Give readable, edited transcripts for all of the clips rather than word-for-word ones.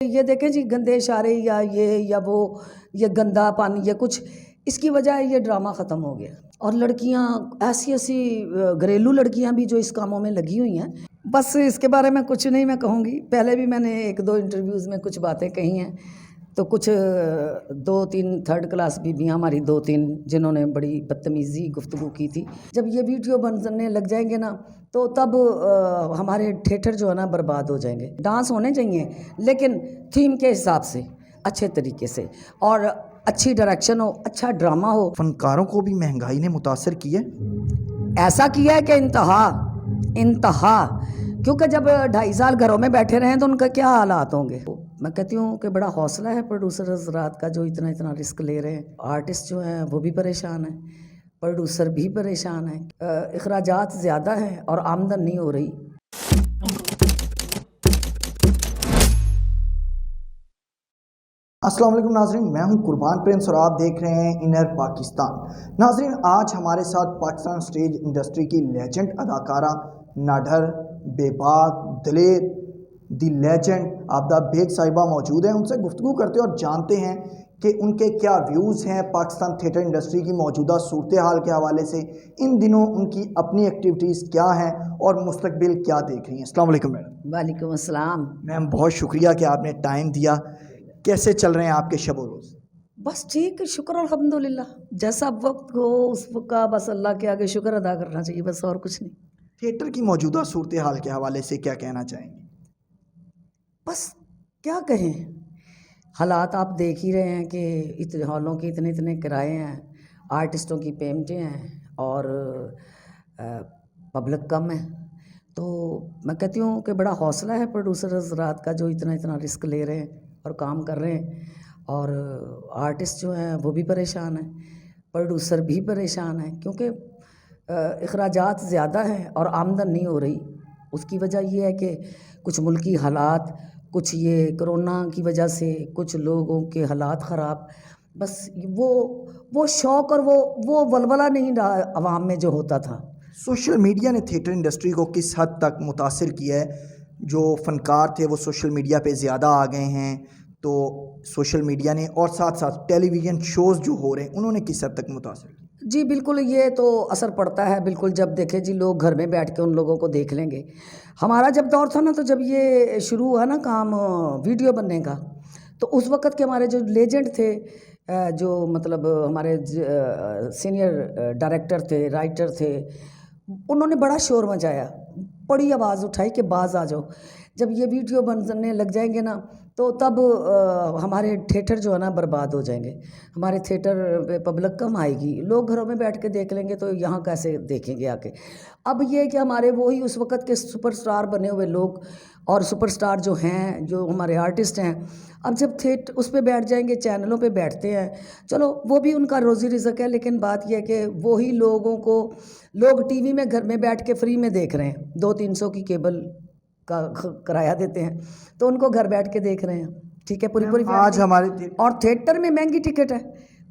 یہ دیکھیں جی گندے اشارے یا وہ یہ گندا پانی یا کچھ اس کی وجہ یہ ڈرامہ ختم ہو گیا. اور لڑکیاں ایسی گھریلو لڑکیاں بھی جو اس کاموں میں لگی ہوئی ہیں. بس اس کے بارے میں کچھ نہیں میں کہوں گی. پہلے بھی میں نے 1-2 انٹرویوز میں کچھ باتیں کہی ہیں. تو کچھ 2-3 تھرڈ کلاس بیویاں ہماری 2-3 جنہوں نے بڑی بدتمیزی گفتگو کی تھی. جب یہ ویڈیو بننے لگ جائیں گے نا تو تب ہمارے تھیٹر جو ہے نا برباد ہو جائیں گے. ڈانس ہونے چاہیے لیکن تھیم کے حساب سے اچھے طریقے سے اور اچھی ڈائریکشن ہو, اچھا ڈرامہ ہو. فنکاروں کو بھی مہنگائی نے متاثر کیا ہے. ایسا کیا ہے کہ انتہا کیونکہ جب 2.5 سال گھروں میں بیٹھے رہے ہیں تو ان کا کیا حالات ہوں گے. میں کہتی ہوں کہ بڑا حوصلہ ہے پروڈیوسر حضرات کا جو اتنا رسک لے رہے ہیں. آرٹسٹ جو ہیں وہ بھی پریشان ہیں, پروڈیوسر بھی پریشان ہیں. اخراجات زیادہ ہیں اور آمدن نہیں ہو رہی. السلام علیکم ناظرین, میں ہوں قربان پرنس اور آپ دیکھ رہے ہیں انر پاکستان. ناظرین, آج ہمارے ساتھ پاکستان سٹیج انڈسٹری کی لیجنڈ اداکارہ ناڈر, بے باک, دلیر, دی لیجنڈ آبدہ بیگ صاحبہ موجود ہیں. ان سے گفتگو کرتے اور جانتے ہیں کہ ان کے کیا ویوز ہیں پاکستان تھیٹر انڈسٹری کی موجودہ صورتحال کے حوالے سے. ان دنوں ان کی اپنی ایکٹیویٹیز کیا ہیں اور مستقبل کیا دیکھ رہی ہیں. السلام علیکم میڈم. وعلیکم السلام. میم بہت شکریہ کہ آپ نے ٹائم دیا. کیسے چل رہے ہیں آپ کے شب و روز؟ بس ٹھیک, شکر الحمدللہ. جیسا وقت ہو اس وقت کا بس اللہ کے آگے شکر ادا کرنا چاہیے, بس اور کچھ نہیں. تھیٹر کی موجودہ صورتحال کے حوالے سے کیا کہنا چاہیں گے؟ بس کیا کہیں, حالات آپ دیکھ ہی رہے ہیں کہ اتنے ہالوں کے اتنے کرائے ہیں, آرٹسٹوں کی پیمنٹیں ہیں اور پبلک کم ہے. تو میں کہتی ہوں کہ بڑا حوصلہ ہے پروڈیوسر حضرات کا جو اتنا رسک لے رہے ہیں اور کام کر رہے ہیں. اور آرٹسٹ جو ہیں وہ بھی پریشان ہیں, پروڈیوسر بھی پریشان ہیں کیونکہ اخراجات زیادہ ہیں اور آمدن نہیں ہو رہی. اس کی وجہ یہ ہے کہ کچھ ملکی حالات, کچھ یہ کرونا کی وجہ سے کچھ لوگوں کے حالات خراب. بس وہ شوق اور وہ ولولہ نہیں رہا عوام میں جو ہوتا تھا. سوشل میڈیا نے تھیٹر انڈسٹری کو کس حد تک متاثر کیا ہے؟ جو فنکار تھے وہ سوشل میڈیا پہ زیادہ آ گئے ہیں, تو سوشل میڈیا نے اور ساتھ ٹیلی ویژن شوز جو ہو رہے ہیں انہوں نے کس حد تک متاثر کیا؟ جی بالکل, یہ تو اثر پڑتا ہے بالکل. جب دیکھیں جی لوگ گھر میں بیٹھ کے ان لوگوں کو دیکھ لیں گے. ہمارا جب دور تھا نا, تو جب یہ شروع ہوا نا کام ویڈیو بننے کا, تو اس وقت کے ہمارے جو لیجنڈ تھے, جو مطلب ہمارے سینئر ڈائریکٹر تھے, رائٹر تھے, انہوں نے بڑا شور مچایا, بڑی آواز اٹھائی کہ باز آ جاؤ. جب یہ ویڈیو بننے لگ جائیں گے نا تو تب ہمارے تھیٹر جو ہے نا برباد ہو جائیں گے. ہمارے تھیٹر پہ پبلک کم آئے گی, لوگ گھروں میں بیٹھ کے دیکھ لیں گے تو یہاں کیسے دیکھیں گے آ کے. اب یہ کہ ہمارے وہی اس وقت کے سپر سٹار بنے ہوئے لوگ اور سپر سٹار جو ہیں, جو ہمارے آرٹسٹ ہیں, اب جب اس پہ بیٹھ جائیں گے, چینلوں پہ بیٹھتے ہیں, چلو وہ بھی ان کا روزی رزق ہے. لیکن بات یہ ہے کہ وہی لوگوں کو لوگ ٹی وی میں گھر میں بیٹھ کے فری میں دیکھ رہے ہیں. 200-300 کی کیبل کا کرایہ دیتے ہیں تو ان کو گھر بیٹھ کے دیکھ رہے ہیں. ٹھیک ہے, پوری آج ہمارے اور تھیٹر میں مہنگی ٹکٹ ہے,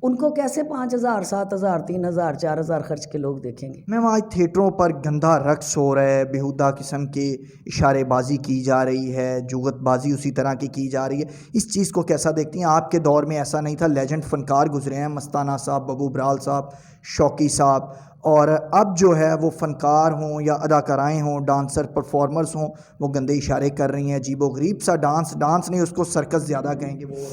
ان کو کیسے 5,000 7,000 3,000 4,000 خرچ کے لوگ دیکھیں گے. میم آج تھیٹروں پر گندا رقص ہو رہا ہے, بیہودہ قسم کی اشارے بازی کی جا رہی ہے, جگت بازی اسی طرح کی جا رہی ہے. اس چیز کو کیسا دیکھتی ہیں؟ آپ کے دور میں ایسا نہیں تھا, لیجنڈ فنکار گزرے ہیں, مستانہ صاحب, ببو برال صاحب, شوقی صاحب, اور اب جو ہے وہ فنکار ہوں یا اداکارائیں ہوں, ڈانسر پرفارمرز ہوں, وہ گندے اشارے کر رہی ہیں. عجیب و غریب سا ڈانس نہیں, اس کو سرکس زیادہ کہیں گے. وہ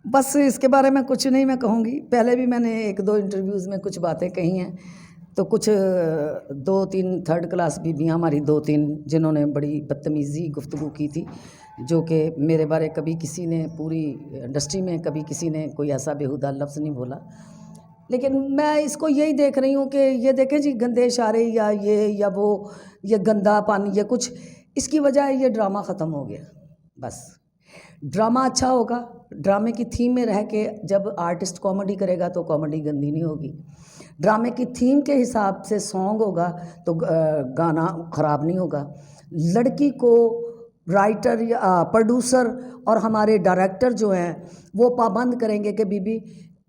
بس اس کے بارے میں کچھ نہیں میں کہوں گی. پہلے بھی میں نے 1-2 انٹرویوز میں کچھ باتیں کہی ہیں. تو کچھ 2-3 تھرڈ کلاس بیویاں ہماری 2-3 جنہوں نے بڑی بدتمیزی گفتگو کی تھی, جو کہ میرے بارے کبھی کسی نے پوری انڈسٹری میں کبھی کسی نے کوئی ایسا بیہودہ لفظ نہیں بولا. لیکن میں اس کو یہی دیکھ رہی ہوں کہ یہ دیکھیں جی گندے اشارے یا وہ یہ گندا پانی یا کچھ, اس کی وجہ یہ ڈرامہ ختم ہو گیا. بس ڈرامہ اچھا ہوگا, ڈرامے کی تھیم میں رہ کے جب آرٹسٹ کامیڈی کرے گا تو کامیڈی گندی نہیں ہوگی. ڈرامے کی تھیم کے حساب سے سانگ ہوگا تو گانا خراب نہیں ہوگا. لڑکی کو رائٹر یا پروڈیوسر اور ہمارے ڈائریکٹر جو ہیں وہ پابند کریں گے کہ بی بی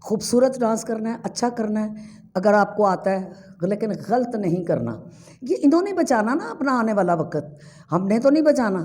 خوبصورت ڈانس کرنا ہے, اچھا کرنا ہے اگر آپ کو آتا ہے, لیکن غلط نہیں کرنا. یہ انہوں نے بچانا نا اپنا آنے والا وقت, ہم نے تو نہیں بچانا.